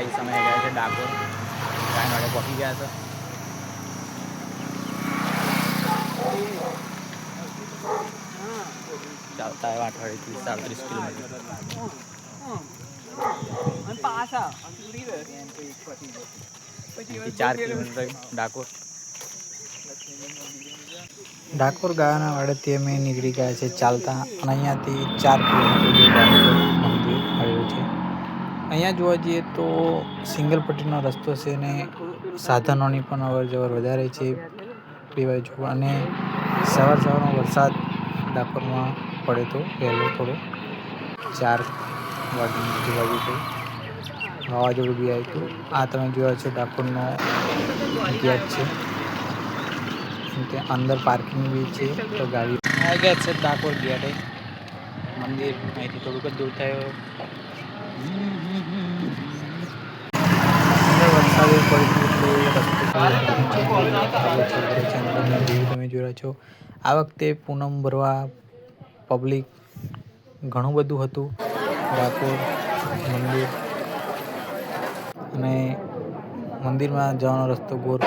Guys અમે ગયા છે ડાકોર, ગાય માટે પહોંચી ગયા છે. ચાલતા આવ્યા 38-37 કિલોમીટર. 4 કિલોમીટર ડાકોર. ડાકોર ગાવાના વાડેથી અમે નીકળી ગયા છે ચાલતા, અને અહીંયાથી 4 કિલોમીટર ડાકોર મંદિર આવેલું છે. અહીંયા જોવા જઈએ તો સિંગલ પટ્ટીનો રસ્તો છે ને સાધનોની પણ અવર જવર વધારે છે બે બાજુ. અને સવારનો વરસાદ ડાકોરમાં પડે તો વહેલો થોડો 4 વાગ્યાની આજુબાજુ તો વાવાઝોડું બી આવ્યું હતું. આ તમે જોયા છો ડાકોરનો ગેટ છે, અંદર પાર્કિંગ બી છે તો ગાડી આવી ગયા છે. ડાકોર ગેટ મંદિર અહીંથી થોડુંક જ દૂર થયો. વરસાદ તમે જોયા છો. આ વખતે પૂનમ ભરવા પબ્લિક ઘણું બધું હતું ડાકોર મંદિર, અને મંદિરમાં જવાનો રસ્તો ગોર